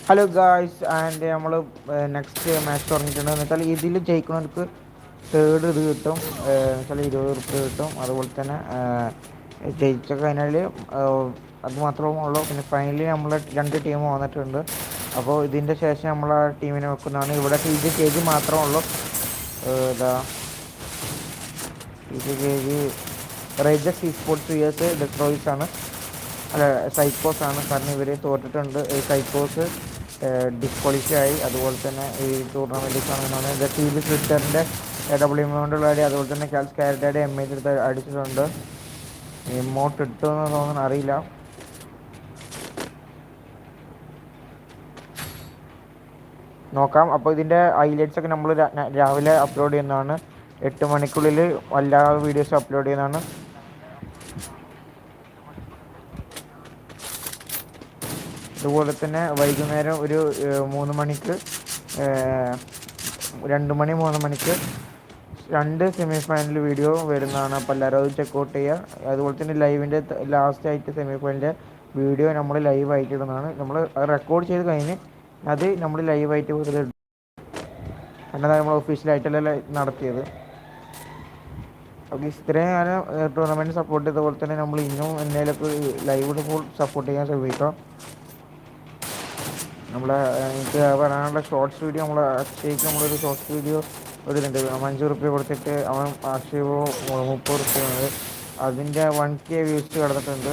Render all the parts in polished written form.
Hello guys and നമ്മൾ next match തുടങ്ങിയിട്ടുണ്ടെന്ന് വെച്ചാൽ ഇതിൽ ജയിക്കുന്നവർക്ക് തേർഡ് ഇത് കിട്ടും വെച്ചാൽ 20 റുപ്യ കിട്ടും. അതുപോലെ തന്നെ ജയിച്ച കഴിഞ്ഞാൽ അത് മാത്രമേ ഉള്ളൂ. പിന്നെ ഫൈനലി നമ്മൾ രണ്ട് ടീം വന്നിട്ടുണ്ട്. അപ്പോൾ ഇതിൻ്റെ ശേഷം നമ്മൾ ആ ടീമിനെ വെക്കുന്നതാണ്. ഇവിടെ ടി ജി കെ ജി മാത്രമേ ഉള്ളൂ. ഇതാ T G K G Rages esports US Destroyers ആണ്, അല്ല സൈക്കോസ് ആണ്. കാരണം ഇവർ തോറ്റിട്ടുണ്ട്. ഈ സൈക്കോസ് ഡിസ്ക്വാളിഫൈ ആയി. അതുപോലെ തന്നെ ഈ ടൂർണമെൻറ്റിൽ കാണുന്നതാണ് ഇത് ടി ബി ട്വിറ്ററിൻ്റെ ഡബ്ല്യു എമൗണ്ടുള്ള അടി, അതുപോലെ തന്നെ കാൽസ് കാരറ്റയുടെ എം എച്ച് എടുത്ത് അടിച്ചിട്ടുണ്ട്. എമൗണ്ട് ഇട്ടുമെന്ന് തോന്നുന്നു, അറിയില്ല. നോക്കാം. അപ്പോൾ ഇതിൻ്റെ ഹൈലൈറ്റ്സ് ഒക്കെ നമ്മൾ രാവിലെ അപ്ലോഡ് ചെയ്യുന്നതാണ്. 8 മണിക്കുള്ളിൽ എല്ലാ വീഡിയോസും അപ്ലോഡ് ചെയ്യുന്നതാണ്. അതുപോലെ തന്നെ വൈകുന്നേരം ഒരു 3 മണിക്ക്, 2 മണി 3 മണിക്ക് രണ്ട് സെമി ഫൈനൽ വീഡിയോ വരുന്നതാണ്. അപ്പോൾ എല്ലാവരും അത് ചെക്കൗട്ട് ചെയ്യുക. അതുപോലെ തന്നെ ലൈവിൻ്റെ ലാസ്റ്റ് ആയിട്ട് സെമി ഫൈനലിൻ്റെ വീഡിയോ നമ്മൾ ലൈവായിട്ട് ഇടുന്നതാണ്. നമ്മൾ റെക്കോർഡ് ചെയ്ത് കഴിഞ്ഞ് അത് നമ്മൾ ലൈവായിട്ട് വെറുതെ എന്നതാണ് നമ്മൾ ഒഫീഷ്യലായിട്ടല്ല നടത്തിയത്. അപ്പോൾ ഇത്രയും കാലം ടൂർണമെൻറ്റ് സപ്പോർട്ട് ചെയ്തതുപോലെ തന്നെ നമ്മൾ ഇന്നും എന്തെങ്കിലുമൊക്കെ ലൈവ് ഫുൾ സപ്പോർട്ട് ചെയ്യാൻ ശ്രമിക്കാം. നമ്മളെ എനിക്ക് പറയാനുള്ള ഷോർട്സ് വീഡിയോ നമ്മൾ അക്ഷയ്ക്ക് നമ്മളൊരു ഷോർട്സ് വീഡിയോ ഒരു ഇതുണ്ട്. 5 റുപ്യ കൊടുത്തിട്ട് അവൻ അക്ഷയ 30 റുപ്യ, അതിൻ്റെ 1K വ്യൂസ് കിടന്നിട്ടുണ്ട്.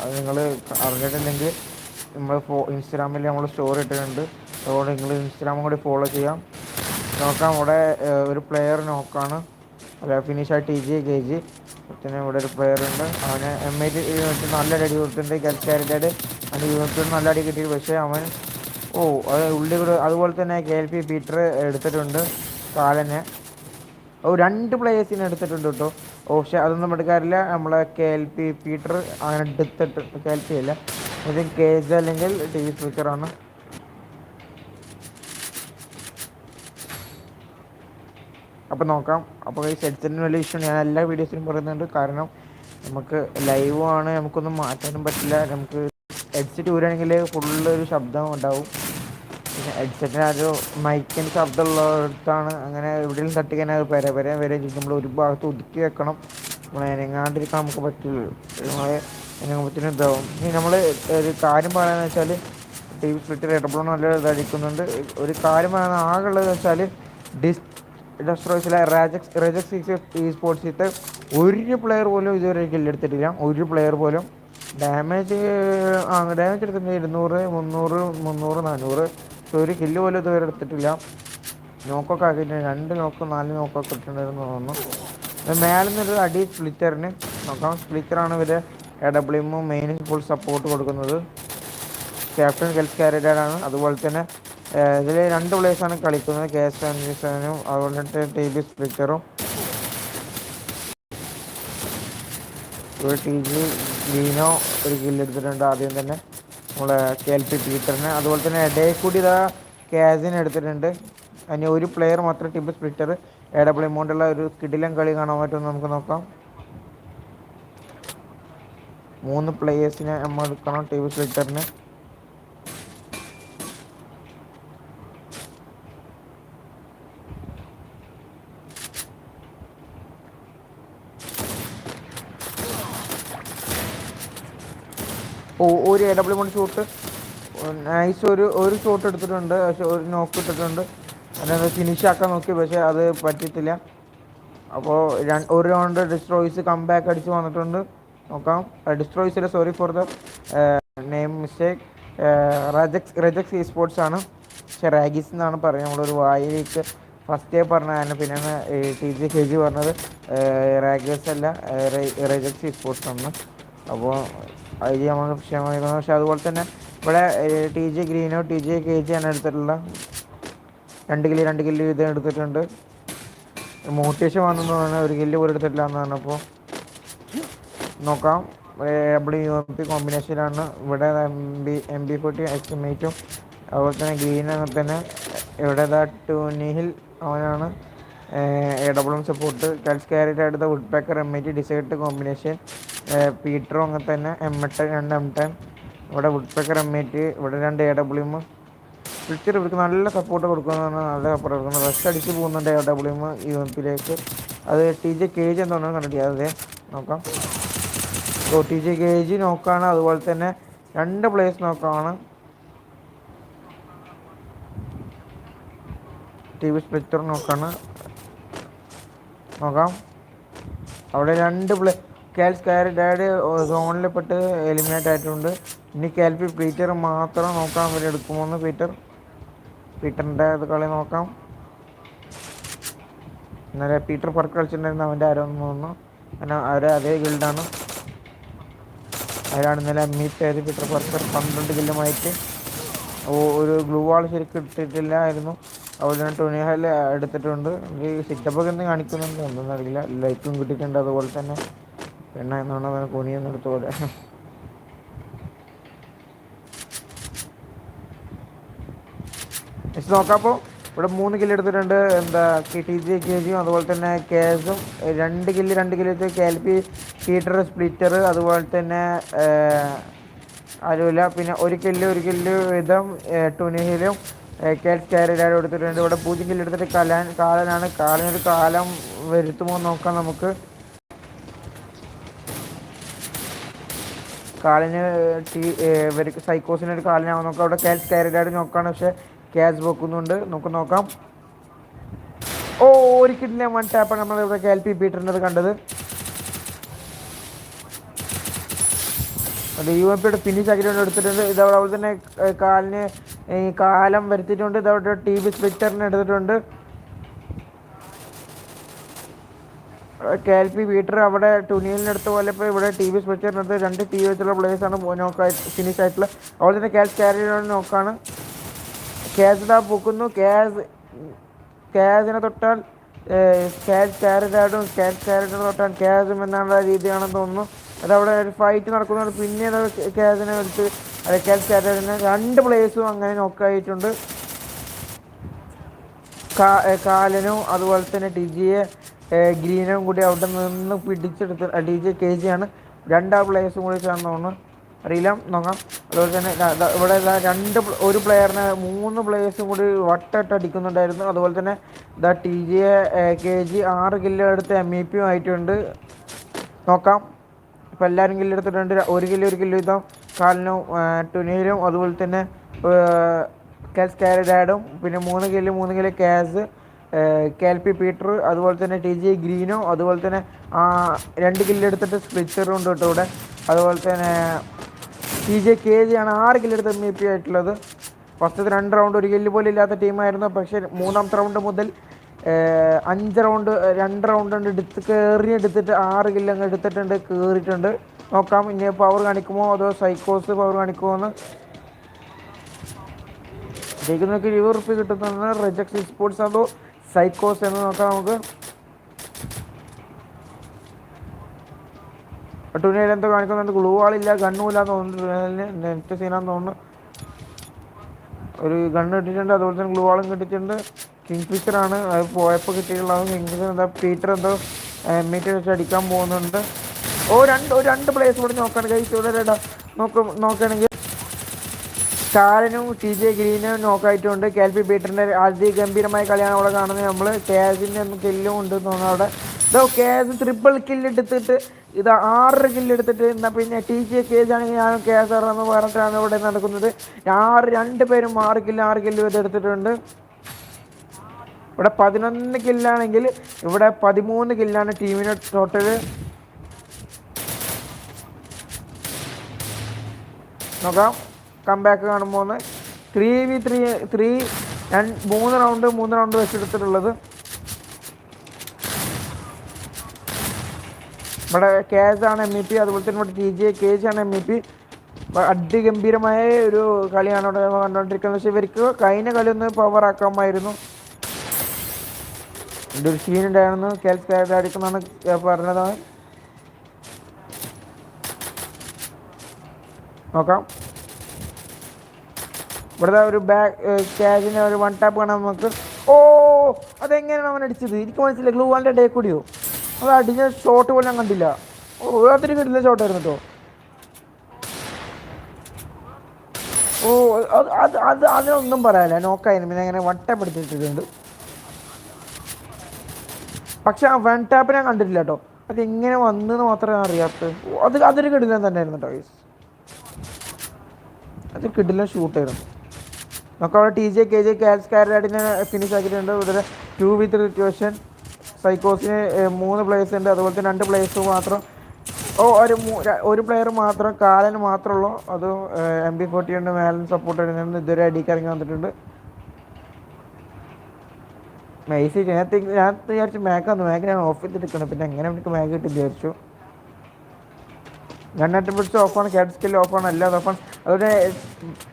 അത് നിങ്ങൾ അറിഞ്ഞിട്ടില്ലെങ്കിൽ നമ്മൾ ഇൻസ്റ്റാഗ്രാമിൽ നമ്മൾ സ്റ്റോറി ഇട്ടിട്ടുണ്ട്. അതുകൊണ്ട് നിങ്ങൾ ഇൻസ്റ്റാഗ്രാമും കൂടി ഫോളോ ചെയ്യാം. നോക്കാം. ഇവിടെ ഒരു പ്ലെയർ നോക്കാണ്, അല്ല ഫിനിഷായി ടി ജി കെ ജി. പിന്നെ ഇവിടെ ഒരു പ്ലെയർ ഉണ്ട്, അവന് എം ഐ യൂണിറ്റ് നല്ല അടി കൊടുത്തിട്ടുണ്ട്. ഗൽക്കാരിൻ്റെ അവൻ്റെ യൂണിറ്റിൽ നല്ല അടി കിട്ടി. പക്ഷേ അവൻ അത് ഉള്ളി കൂടെ. അതുപോലെ തന്നെ കെ എൽ പി പീറ്റർ എടുത്തിട്ടുണ്ട് കാലനെ. രണ്ട് പ്ലേയേഴ്സിനെ എടുത്തിട്ടുണ്ട് കേട്ടോ. പക്ഷേ അതൊന്നും എടുക്കാറില്ല. നമ്മളെ കെ എൽ പി പീറ്റർ അങ്ങനെ എടുത്തിട്ട് കെ എൽ പി അല്ല, ഇത് കെ ജെ അല്ലെങ്കിൽ ടി വി സ്പീക്കറാണ്. അപ്പോൾ നോക്കാം. അപ്പോൾ ഈ സെറ്റ്സിന് വലിയ ഇഷ്യൂ ഞാൻ എല്ലാ വീഡിയോസിലും പറയുന്നുണ്ട്. കാരണം നമുക്ക് ലൈവ് ആണ്, നമുക്കൊന്നും മാറ്റാനും പറ്റില്ല. നമുക്ക് ഹെഡ്സെറ്റ് ഊരാണെങ്കിൽ ഫുള്ളൊരു ശബ്ദം ഉണ്ടാവും. പിന്നെ ഹെഡ്സെറ്റിന് ഒരു മൈക്കിൻ്റെ ശബ്ദമുള്ളിടത്താണ് അങ്ങനെ എവിടെയും തട്ടിക്കാൻ വരെ നമ്മൾ ഒരു ഭാഗത്ത് ഒതുക്കി വെക്കണം. നമ്മൾ എനങ്ങാണ്ടിരിക്കാൻ നമുക്ക് പറ്റില്ല. എനങ്ങുമ്പത്തിന് ഇതാവും. ഇനി നമ്മൾ ഒരു കാര്യം പറയാന്ന് വെച്ചാൽ ടി വി സ്പ്ലിറ്റ് റേറ്റബിളും നല്ല ഇതടിക്കുന്നുണ്ട്. ഒരു കാര്യം പറയുന്നത് ആകെയുള്ളത് വെച്ചാൽ ഡെസ്ട്രോയ്സിലെ റേജക്സ് ഈ സ്പോർട്സിലത്തെ ഒരു പ്ലെയർ പോലും ഇതുവരെ കില്ലെടുത്തിട്ടില്ല. ഒരു പ്ലെയർ പോലും ഡാമേജ് എടുത്തിട്ടുണ്ട് 200, 300, 300, 400. പക്ഷെ ഒരു കില്ല് പോലും ഇതുവരെ എടുത്തിട്ടില്ല. നോക്കൊക്കെ ആക്കിയിട്ടുണ്ട്. 2 നോക്ക് 4 നോക്കൊക്കെ ഇട്ടിട്ടുണ്ടായിരുന്നു തോന്നുന്നു. മേലെ നിന്നൊരു അടി സ്പ്ലിറ്ററിന് നോക്കാം. സ്പ്ലിറ്ററാണ് ഇവരെ AWM മെയിൻ ഫുൾ സപ്പോർട്ട് കൊടുക്കുന്നത്. ക്യാപ്റ്റൻ ഗൽസ് കാരഡാണ്. അതുപോലെ തന്നെ ഇതിൽ 2 പ്ലേയേഴ്സാണ് കളിക്കുന്നത്, KS ആൻഡ്രീസനും അതുപോലെ തന്നെ ടി ബി സ്പ്ലിറ്ററും. ഒരു ടി ജി ലീനോ ഒരു കില്ലെടുത്തിട്ടുണ്ട് ആദ്യം തന്നെ നമ്മളെ കെ എൽ പി പീറ്ററിന്. അതുപോലെ തന്നെ ഇടയിൽ കൂടി ഇതാ കാസിന് എടുത്തിട്ടുണ്ട്. അതിന് ഒരു പ്ലെയർ മാത്രം ടി ബി സ്പ്ലിറ്റർ AWM കൊണ്ടുള്ള ഒരു കിടിലൻ കളി കാണാൻ പറ്റുമെന്ന് നമുക്ക് നോക്കാം. 3 പ്ലേയേഴ്സിനെ നമ്മൾ എടുക്കണം ടി ബി സ്പ്ലിറ്ററിന്. ഒരു AWM ഷൂട്ട് നൈസ്, ഒരു ഷോട്ട് എടുത്തിട്ടുണ്ട്. പക്ഷെ ഒരു നോക്ക് ഇട്ടിട്ടുണ്ട്. അതിനത് ഫിനിഷ് ആക്കാൻ നോക്കി, പക്ഷേ അത് പറ്റത്തില്ല. അപ്പോൾ ഒരു റൗണ്ട് ഡിസ്ട്രോയ്സ് കംബാക്ക് അടിച്ച് വന്നിട്ടുണ്ട്. നോക്കാം. ഡിസ്ട്രോയ്സിലെ sorry for the name mistake. Regex esports ആണ്, പക്ഷേ റാഗിസ് എന്നാണ് പറയുന്നത്. നമ്മളൊരു വായിലേക്ക് ഫസ്റ്റേ പറഞ്ഞതാണ്, പിന്നെ ടി ജി കെ ജി പറഞ്ഞത് റാഗസ് അല്ല, റെജക്സ് ഇ സ്പോർട്സ് ആണ്. അപ്പോൾ അതിൽ നമ്മൾ ക്ഷമയിക്കുന്നു. പക്ഷേ അതുപോലെ തന്നെ ഇവിടെ T J green or T J K G ആണ് എടുത്തിട്ടുള്ള 2 കില്ല് ഇത് എടുത്തിട്ടുണ്ട്. മോട്ടിവേഷൻ വന്നെന്ന് ഒരു കില്ല് പോലും എടുത്തിട്ടില്ല എന്ന് പറഞ്ഞപ്പോൾ നോക്കാം. WMP കോമ്പിനേഷനാണ് ഇവിടെ. MB40 എസ്റ്റിമേറ്റും അതുപോലെ തന്നെ ഗ്രീൻ. അങ്ങനെ തന്നെ ഇവിടെ ടൂനിഹിൽ അവനാണ് AWM സപ്പോർട്ട്. കൽസ് കാരറ്റ് അടുത്ത woodpecker M80 decide combination. പീറ്ററും അങ്ങനെ തന്നെ M10 2 M10. ഇവിടെ വുഡ് പാക്കർ M80, ഇവിടെ 2 AWM. സ്പ്ലിറ്റർ ഇവർക്ക് നല്ല സപ്പോർട്ട് കൊടുക്കുന്നതാണ്, നല്ല സപ്പോർട്ട് കൊടുക്കുന്നത്. റഷ് അടിച്ച് പോകുന്നുണ്ട് AWM UMP-ലേക്ക്. അത് TJKG എന്താണ് കണ്ടിട്ട് അതെ നോക്കാം. TJKG നോക്കാണ്, അതുപോലെ തന്നെ 2 പ്ലേയേഴ്സ് നോക്കാണ്. TV സ്പ്ലിറ്റർ നോക്കാം. അവിടെ 2 ഡാഡ് സോണിൽ പെട്ട് എലിമിനേറ്റ് ആയിട്ടുണ്ട്. ഇനി KLP പീറ്റർ മാത്രം നോക്കാം അവർ എടുക്കുമോന്ന്. പീറ്ററിൻ്റെ അത് കളി നോക്കാം. ഇന്നലെ പീറ്റർ പറക്ക് കളിച്ചിട്ടുണ്ടായിരുന്നു, അവൻ്റെ ആരോന്ന് തോന്നുന്നു. അങ്ങനെ അവരെ അതേ ഗിൽഡാണ്. അവരാണ് ഇന്നലെ MVP ആയത്. പീറ്റർ പറക്കർ 12 കില്ലുമായിട്ട്. ഒരു ഗ്ലൂ വാൾ ശരിക്കും ഇട്ടിട്ടില്ലായിരുന്നു. അതുപോലെ തന്നെ ടൊണിഹൽ എടുത്തിട്ടുണ്ട്. ഈ സിറ്റപ്പൊക്കെ എന്ത് കാണിക്കുന്നുണ്ട് ഒന്നും അറിയില്ല. ലൈക്കും കിട്ടിയിട്ടുണ്ട്. അതുപോലെ തന്നെ എന്നാണ് കുനിയൊന്നും എടുത്തുപോലെ. നോക്കാം. അപ്പോൾ ഇവിടെ 3 കില്ല് എടുത്തിട്ടുണ്ട്. TJKG-യും അതുപോലെ തന്നെ KS-ഉം 2 കില്ല് വെച്ച് KLP പീറ്റർ സ്പ്ലിറ്റർ അതുപോലെ തന്നെ അരുല. പിന്നെ 1 കില്ല് വീതം ടൊണിഹിലും കാരഡാരും എടുത്തിട്ടുണ്ട്. ഇവിടെ 0 കില്ല് എടുത്തിട്ട് കാലനൊരു കാലം വരുത്തുമോ നോക്കാം നമുക്ക്. കാലിന് ഇവർക്ക് സൈക്കോസിനൊരു കാലിനാവാൻ നോക്കാം. അവിടെ കാരഡാട് നോക്കാണ്, പക്ഷെ ക്യാച്ച് വെക്കുന്നുണ്ട്. നോക്കാം. 1 കില്ലിലെ 1 ടാപ്പാണ് നമ്മളിവിടെ KLP പീറ്ററിൻ്റെ കണ്ടത്. അത് UMP-യുടെ ഫിനിഷ് ആക്കിയിട്ടുണ്ട്, എടുത്തിട്ടുണ്ട്. ഇതവിടെ തന്നെ കാലിന് കാലം വരുത്തിയിട്ടുണ്ട്. ഇതവിടെ TV സ്പ്ലിറ്ററിന് എടുത്തിട്ടുണ്ട്. KLP പീറ്റർ അവിടെ ടൊണിയലിനടുത്ത് പോലെ ഇപ്പോൾ ഇവിടെ TV സ്പ്ലിറ്ററിനടുത്ത് 2 TV വെച്ചുള്ള പ്ലേയേഴ്സാണ് ഫിനിഷ് ആയിട്ടുള്ളത്. അതുപോലെ തന്നെ കാരിഡാട് നോക്കാണ്. ക്യാച്ച് പൊക്കുന്നു. ക്യാച്ചിനെ തൊട്ടാൽ കാരിഡാഡും തൊട്ടാൽ ക്യാച്ചും എന്നുള്ള രീതിയാണെന്ന് തോന്നുന്നു. അതവിടെ ഒരു ഫൈറ്റ് നടക്കുന്നുണ്ട്. പിന്നെ ക്യാച്ചിനെ എടുത്ത് കാരിഡാഡിനെ 2 പ്ലേയേഴ്സും അങ്ങനെ നോക്കായിട്ടുണ്ട്. കാലനും അതുപോലെ തന്നെ ഗ്രീനും കൂടി അവിടെ നിന്ന് പിടിച്ചെടുത്ത് TJKG-യാണ്. 2 പ്ലേയേഴ്സും കൂടി ചേർന്ന് തോന്നുന്നു, അറിയില്ല നോക്കാം. അതുപോലെ തന്നെ ഇവിടെ ഒരു പ്ലെയറിനെ 3 പ്ലേയേഴ്സും കൂടി വട്ടിട്ട് അടിക്കുന്നുണ്ടായിരുന്നു. അതുപോലെ തന്നെ TJKG 6 കില്ല് എടുത്ത് MVP ആയിട്ടുണ്ട്. നോക്കാം. ഇപ്പോൾ എല്ലാവരും കില്ല് എടുത്തിട്ടുണ്ട്. 1 കില്ല് വീതം കാലിനും ടൊണിയിലും അതുപോലെ തന്നെ കാരഡാഡും. പിന്നെ 3 കില്ല് ക്യാസ് KLP പീറ്റർ അതുപോലെ തന്നെ TJ ഗ്രീനോ അതുപോലെ തന്നെ 2 കില്ല് എടുത്തിട്ട് സ്പ്ലിറ്ററും ഉണ്ട് കേട്ടോ ഇവിടെ. അതുപോലെ തന്നെ TJKG-യാണ് 6 കില്ല് എടുത്ത് MVP ആയിട്ടുള്ളത്. ഫസ്റ്റത്തെ 2 റൗണ്ട് 1 കില്ല് പോലും ഇല്ലാത്ത ടീമായിരുന്നു. പക്ഷേ 3ാമത്തെ റൗണ്ട് മുതൽ 2 റൗണ്ട് എടുത്തിട്ട് 6 കില്ല് അങ്ങ് കയറിയിട്ടുണ്ട്. നോക്കാം ഇനി പവർ കാണിക്കുമോ അതോ സൈക്കോസ് പവർ കാണിക്കുമോ എന്ന്. ജയിക്കുന്നവർക്ക് 20 ഉറുപ്പിക കിട്ടുന്നത് റിജക്ട് സ്പോർട്സ് അതോ സൈക്കോസ് എന്ന് നോക്കാം നമുക്ക്. ടൊണിയിൽ എന്തോ കാണിക്കുന്നുണ്ട്. ഗ്ലൂ വാളില്ല, ഗണ്ണുമില്ലാന്ന് തോന്നുന്നു. നെറ്റ് സീനാന്ന് തോന്നുന്നു. ഒരു ഗണ്ണ് കിട്ടിയിട്ടുണ്ട്, അതുപോലെ തന്നെ ഗ്ലൂ വാളും കിട്ടിയിട്ടുണ്ട്. കിങ് ഫിഷറാണ് അത് പോയപ്പോൾ കിട്ടിയിട്ടുള്ളത്. കിങ് ഫിഷർ പീറ്റർ എന്തോ മീറ്റർ വെച്ച് അടിക്കാൻ പോകുന്നുണ്ട്. രണ്ട് പ്ലേയേഴ്സ് കൂടി നോക്കാണ് കഴിച്ചു. ഇവിടെ നോക്കുകയാണെങ്കിൽ കാലനും TJ ഗ്രീനും നോക്കായിട്ടുണ്ട്. KLP പീറ്ററിൻ്റെ അതിഗംഭീരമായ കളിയാണ് അവിടെ കാണുന്നത്. നമ്മൾ KSൻ്റെ ഒന്നും കില്ലും ഉണ്ട് തോന്നുന്നു അവിടെ. KS 3 കില്ല് എടുത്തിട്ട് 6 കില്ല് എടുത്തിട്ട് എന്നാൽ പിന്നെ TJKG ആണെങ്കിൽ ഞാനും KS എന്ന് പറഞ്ഞിട്ടാണ് ഇവിടെ നടക്കുന്നത്. 2 പേരും 6 കില്ല് എടുത്തിട്ടുണ്ട്. ഇവിടെ 11 കില്ലാണെങ്കിൽ ഇവിടെ 13 കില്ലാണ് ടീമിന് ടോട്ടല്. നോക്കാം കംബാക്ക് കാണുമ്പോൾ 3v3 3 റൗണ്ട് വെച്ചെടുത്തിട്ടുള്ളത്. ഇവിടെ KS-ആണ് MVP, അതുപോലെ തന്നെ ഇവിടെ TJKG-ആണ് MVP. അതിഗംഭീരമായ ഒരു കളിയാണ് ഇവിടെ കണ്ടുകൊണ്ടിരിക്കുന്നത്. പക്ഷേ ഇവർക്ക് കഴിഞ്ഞ കളി ഒന്ന് പവർ ആക്കാമായിരുന്നു. ഒരു സീനുണ്ടായിരുന്നു. KS അടിക്കുന്നതാണ് പറഞ്ഞതാണ്. നോക്കാം ഇവിടുത്തെ ഒരു ക്യാഷിന് ഒരു 1 ടാപ്പ് കാണാം നമുക്ക്. അതെങ്ങനെയാണ് അവൻ അടിച്ചത് എനിക്ക് മനസ്സിലായി. ഗ്ലൂ വാളിൻ്റെ ഡേ കൂടിയോ അത് അടിച്ച ഷോട്ട് പോലും ഞാൻ കണ്ടില്ല. അതൊരു കിട്ടില്ല ഷോട്ടായിരുന്നു കേട്ടോ. ഓ അതിനൊന്നും പറയാനില്ല. നോക്കായിരുന്നു പിന്നെ അങ്ങനെ വട്ടം പിടിച്ചിട്ടിട്ടുണ്ട്. പക്ഷെ ആ വൺ ടാപ്പ് ഞാൻ കണ്ടിട്ടില്ല കേട്ടോ. അതെങ്ങനെ വന്നെന്ന് മാത്രമേ അറിയാത്തത്. അതൊരു കിടിലൻ തന്നെയായിരുന്നു കേട്ടോ ഗൈസ്. അത് കിടിലൻ ഷൂട്ടായിരുന്നു. നമുക്ക് അവിടെ ടി ജെ കെ ജെ കാൽസ്കാരാഡിനെ ഫിനിഷ് ആക്കിയിട്ടുണ്ട്. ഇവിടെ 2v3 സിറ്റുവേഷൻ. സൈക്കോസിന് 3 പ്ലേയേഴ്സ് ഉണ്ട്. അതുപോലെ തന്നെ 2 പ്ലേയേഴ്സ് മാത്രം. ഒരു പ്ലെയർ മാത്രം കാലന് മാത്രമുള്ളൂ. അതും MP40 ഉണ്ട്. മേലൻ സപ്പോർട്ട് എടുക്കുന്നുണ്ട്. ഇതുവരെ അടിക്ക് ഇറങ്ങി വന്നിട്ടുണ്ട്. നൈസ്. ഞാൻ വിചാരിച്ചു മാക്ക് ഞാൻ ഓഫ് ചെയ്തിരിക്കണം. പിന്നെ എങ്ങനെ എനിക്ക് മാക്ക് കിട്ടി വിചാരിച്ചു. ഗണ്ണറ്റ് പിടിച്ച് ഓഫാണ്. ക്യാറ്റ് സ്കിൽ ഓഫാണ്. എല്ലാം ഓഫാണ്. അതുപോലെ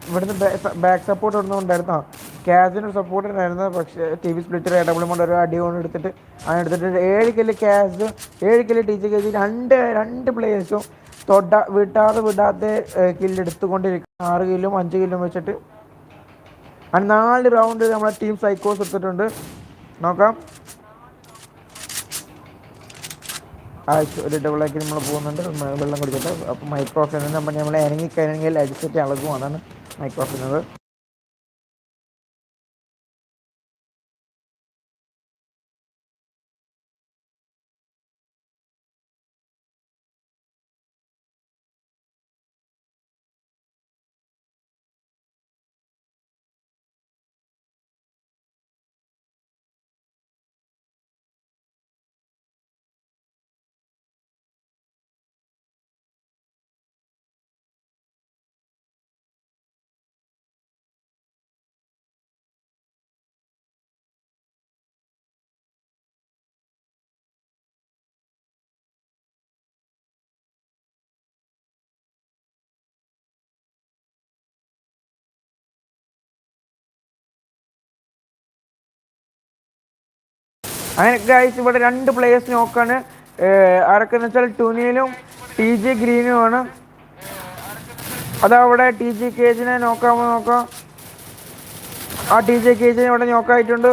ഇവിടുന്ന് ബാക്ക് സപ്പോർട്ട് ഒന്നും ഉണ്ടായിരുന്നോ? ക്യാസിന് സപ്പോർട്ട് ഉണ്ടായിരുന്നു. പക്ഷേ ടി വി സ്പ്ലിറ്റർ ഡബിൾ കൊണ്ട് ഒരു അടി കൊണ്ട് എടുത്തിട്ട് 7 കില്ല് ക്യാസ്, 7 kill T G K G. രണ്ട് പ്ലേയേഴ്സും വിടാതെ കില്ലെടുത്തുകൊണ്ടിരിക്കുന്നു. 6 കില്ലും 5 കില്ലും വെച്ചിട്ട് 4 റൗണ്ട് നമ്മളെ ടീം സൈക്കോസ് എടുത്തിട്ടുണ്ട്. നോക്കാം. ഒരു ഡബിളാക്കി നമ്മൾ പോകുന്നുണ്ട്. വെള്ളം കുടിക്കട്ടെ. അപ്പോൾ മൈക്രോഫോൺ നമ്മൾ ഇറങ്ങിക്കഴിഞ്ഞെങ്കിൽ അടിച്ചിട്ട് അളകും. അതാണ് മൈക്രോഫോണത്. അങ്ങനെ ഗൈസ് ഇവിടെ 2 പ്ലേയേഴ്സ് നോക്കാണ്. ആരൊക്കെയെന്ന് വെച്ചാൽ ടുനിയലും ടി ജെ ഗ്രീനുമാണ്. അതവിടെ ടി ജെ കേജിനെ നോക്കാം. ആ ടി ജെ കേജിനെ ഇവിടെ നോക്കായിട്ടുണ്ട്.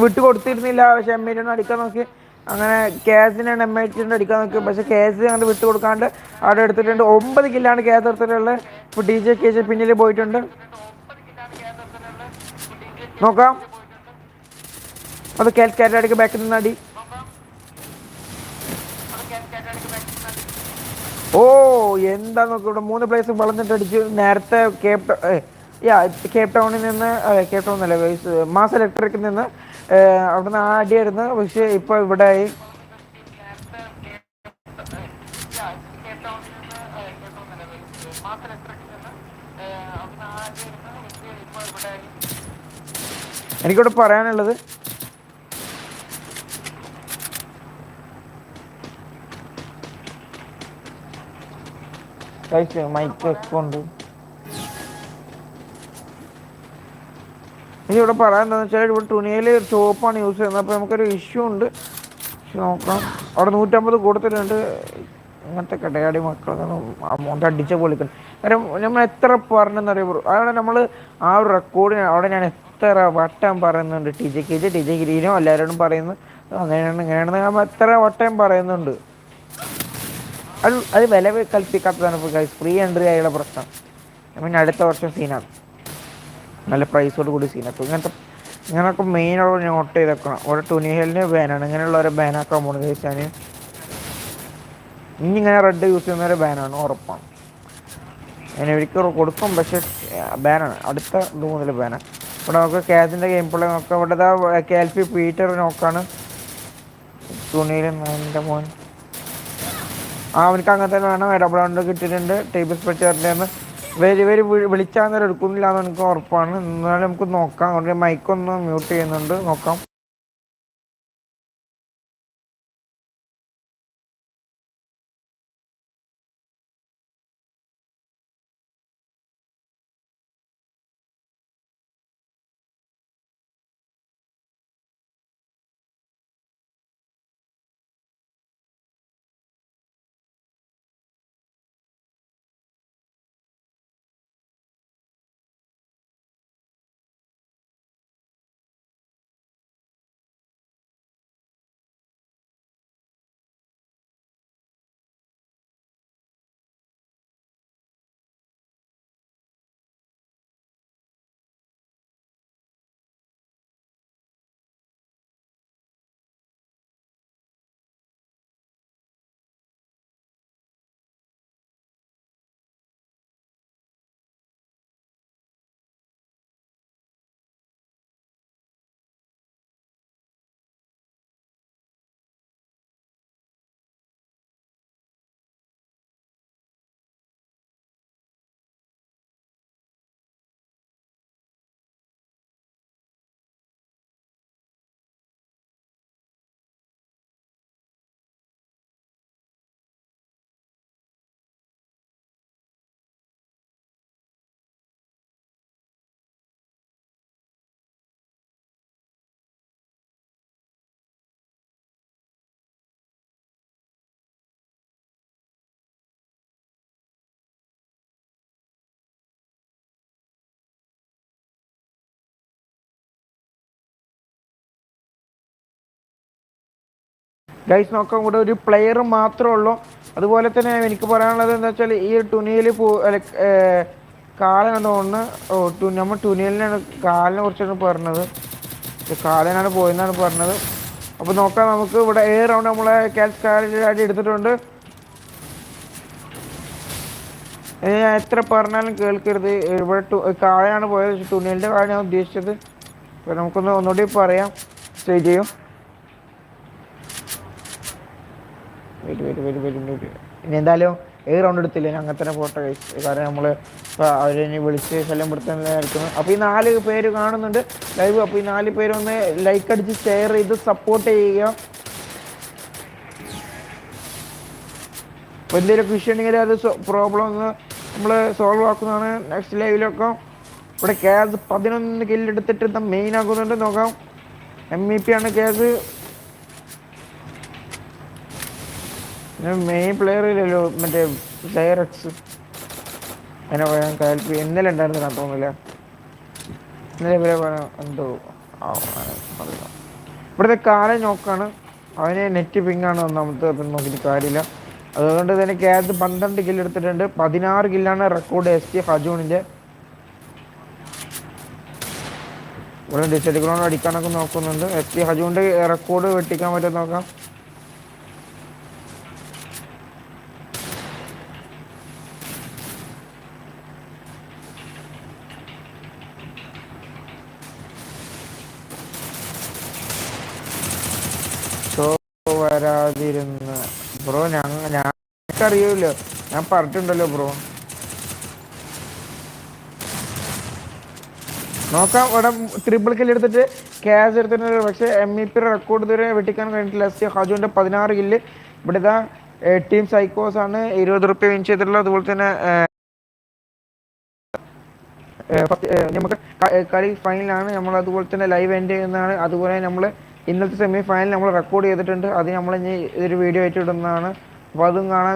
വിട്ട് കൊടുത്തിരുന്നില്ല. പക്ഷെ എം8 അടിക്കാൻ നോക്കി. അങ്ങനെ കേസിനെ എം8 അടിക്കാൻ നോക്കി. പക്ഷെ കേസ് അങ്ങോട്ട് വിട്ട് കൊടുക്കാണ്ട് അവിടെ എടുത്തിട്ടുണ്ട്. 9 കില്ലാണ് കേസ് എടുത്തിട്ടുള്ളത്. ഇപ്പോൾ ടി ജെ കേജ് പിന്നിൽ പോയിട്ടുണ്ട്. നോക്കാം. അത് കാൽക്കാറ്റടിക്ക് ബാക്കിൽ നിന്ന് അടി. ഓ എന്താ നോക്കി. ഇവിടെ 3 പ്ലേയേഴ്സ് വളർന്നിട്ട് അടിച്ച്. നേരത്തെ കേപ്പ് ടൗണിൽ നിന്ന് കേപ്പ് ടൗൺ അല്ല മാസ് ഇലക്ട്രിക്കിൽ നിന്ന് അവിടുന്ന് ആ അടിയായിരുന്നു. പക്ഷേ ഇപ്പോൾ ഇവിടെ ആയി. എനിക്കിവിടെ പറയാനുള്ളത് മൈക്ക് ഉണ്ട്. ഇനി ഇവിടെ പറയാൻ എന്താണെന്ന് വെച്ചാൽ ഇവിടെ തുണിയിൽ ചോപ്പാണ് യൂസ് ചെയ്യുന്നത്. അപ്പോൾ നമുക്കൊരു ഇഷ്യൂ ഉണ്ട്. നോക്കാം. അവിടെ 150 കൊടുത്തിട്ടുണ്ട്. ഇങ്ങനത്തെ കടയാടി മക്കളൊന്നും അമൗണ്ട് അടിച്ച പൊളിക്കണം. കാരണം നമ്മൾ എത്ര പറഞ്ഞെന്നറിയാം. അവിടെ നമ്മൾ ആ ഒരു റെക്കോർഡിന് അവിടെ ഞാൻ എത്ര വട്ടം പറയുന്നുണ്ട്. ടി ജെ ഗ്രീനോ എല്ലാവരോടും പറയുന്നു. അങ്ങനെയാണെന്ന് ഞാൻ എത്ര വട്ടം പറയുന്നുണ്ട്. അത് വില കൽപ്പിക്കാത്തതാണ്. ഇപ്പോൾ ഫ്രീ എൻട്രി ആയുള്ള പ്രശ്നം. പിന്നെ അടുത്ത വർഷം സീനാണ്. നല്ല പ്രൈസോട് കൂടി സീനാക്കും. ഇങ്ങനൊക്കെ മെയിനായിട്ട് നോട്ട് ചെയ്തേക്കണം. അവിടെ തുണിഹലിന് ബാനാണ്. ഇങ്ങനെയുള്ളവരെ ബാനാക്കാൻ പോകുന്നത് വെച്ചാൽ ഇങ്ങനെ റെഡ് യൂസ് ചെയ്യുന്നവരെ ബാനാണ് ഉറപ്പാണ്. ഞാൻ ഒരിക്കൽ കൊടുക്കും. പക്ഷേ ബാനാണ്. അടുത്ത ഇത് മുതൽ ബാനാണ്. ഇവിടെ നമുക്ക് ക്യാഷിൻ്റെ ഗെയിം പ്ലേ നോക്കാം. ഇവിടെ കാൽഫി പീറ്റർ നോക്കാണ്. തുണിയിൽ എൻ്റെ മോൻ അവനക്ക് അങ്ങനെ തന്നെ വേണം. ഡബിൾ റൗണ്ട് കിട്ടിയിട്ടുണ്ട്. ടേബിൾ സ്പെച്ചറിൻ്റെ വിളിച്ചാൽ നേരം എടുക്കുന്നില്ല എന്ന് എനിക്ക് ഉറപ്പാണ്. എന്നാലും നമുക്ക് നോക്കാം. അതുകൊണ്ട് മൈക്കൊന്ന് മ്യൂട്ട് ചെയ്യുന്നുണ്ട്. നോക്കാം. ഗൈസ് നോക്കാം, ഇവിടെ ഒരു പ്ലെയർ മാത്രമേ ഉള്ളൂ. അതുപോലെ തന്നെ എനിക്ക് പറയാനുള്ളത് എന്താ വെച്ചാൽ ഈ ടുനിയിൽ കാലനാണ് തോന്നുന്നത്. നമ്മൾ ടുനിയലിനാണ് കാലിനെ കുറിച്ചാണ് പറഞ്ഞത്. കാലനാണ് പോയെന്നാണ് പറഞ്ഞത്. അപ്പോൾ നോക്കാം, നമുക്ക് ഇവിടെ റൗണ്ട് നമ്മളെ കാലി എടുത്തിട്ടുണ്ട്. ഞാൻ എത്ര പറഞ്ഞാലും കേൾക്കരുത്. ഇവിടെ കാളയാണ് പോയത്, തുണിയലിൻ്റെ കാളയാണ് ഉദ്ദേശിച്ചത്. അപ്പോൾ നമുക്കൊന്ന് ഒന്നുകൂടി പറയാം. സ്റ്റേറ്റ് ചെയ്യും. ഇനി എന്തായാലും റൗണ്ട് എടുത്തില്ല, ഞാൻ അങ്ങനെ തന്നെ ഫോട്ടോ കഴിച്ചു. കാരണം നമ്മൾ ഇപ്പോൾ അവരിനി വിളിച്ച് ശല്യപ്പെടുത്താനായിരിക്കുന്നു. അപ്പോൾ ഈ 4 പേര് കാണുന്നുണ്ട് ലൈവ്. അപ്പോൾ ഈ 4 പേരൊന്ന് ലൈക്ക് അടിച്ച് ഷെയർ ചെയ്ത് സപ്പോർട്ട് ചെയ്യുക. അപ്പോൾ എന്തെങ്കിലുമൊക്കെ ഇഷ്യൂ ഉണ്ടെങ്കിൽ അത് പ്രോബ്ലം ഒന്ന് നമ്മൾ സോൾവ് ആക്കുന്നതാണ് നെക്സ്റ്റ് ലൈവിലൊക്കെ. ഇവിടെ കേസ് 11 കില്ലെടുത്തിട്ട് മെയിൻ ആക്കുന്നുണ്ട്. നോക്കാം, MVP ആണ് കേസ്. മെയിൻ പ്ലെയർ ഇല്ലല്ലോ, മറ്റേ പ്ലെയർ എക്സ് അതിനെ പറയാൻ കാൽപ്പി ഇന്നലെ ഉണ്ടായിരുന്നു ഞാൻ തോന്നില്ല. ഇന്നലെ ഇവരെ പറയാം എന്തോ ഇവിടുത്തെ കാലം നോക്കാണ്. അവന് നെറ്റ് പിങ്ങാണ് ഒന്നാമത്തെ, നോക്കിയിട്ട് കാര്യമില്ല. അതുകൊണ്ട് തന്നെ കേസ് 12 കില്ല് എടുത്തിട്ടുണ്ട്. 16 കില്ലാണ് റെക്കോർഡ് ST ഹജൂണിൻ്റെ. ഇവിടെ ഡിസൈഡ് ഗ്രൗണ്ട് അടിക്കാനൊക്കെ നോക്കുന്നുണ്ട്. ST ഹജൂണിൻ്റെ റെക്കോർഡ് വെട്ടിക്കാൻ പറ്റും നോക്കാം. വരാതിരുന്ന് ബ്രോ, ഞങ്ങൾക്കറിയൂല്ലോ, ഞാൻ പറഞ്ഞിട്ടുണ്ടല്ലോ ബ്രോ. നോക്കാം, ഇവിടെ ട്രിപ്പിൾ കില്ല് എടുത്തിട്ട് ക്യാഷ് എടുത്തിട്ടുണ്ട്. പക്ഷേ MVP റെക്കോർഡ് ഇതുവരെ വെട്ടിക്കാൻ കഴിഞ്ഞിട്ടില്ല. ST ഹജുവിൻ്റെ 16 kill. ഇവിടെ ഇതാ ടീം സൈക്കോസ് ആണ് 20 റുപ്യ വിൻ ചെയ്തിട്ടുള്ളത്. അതുപോലെ തന്നെ നമുക്ക് കളി ഫൈനലാണ്. നമ്മൾ അതുപോലെ തന്നെ ലൈവ് എൻഡ് ചെയ്യുന്നതാണ്. അതുപോലെ നമ്മൾ ഇന്നത്തെ സെമി ഫൈനൽ നമ്മൾ റെക്കോർഡ് ചെയ്തിട്ടുണ്ട്. അത് നമ്മൾ ഇനി ഒരു വീഡിയോ ആയിട്ട് ഇടുന്നതാണ്. അപ്പോൾ അതും കാണാൻ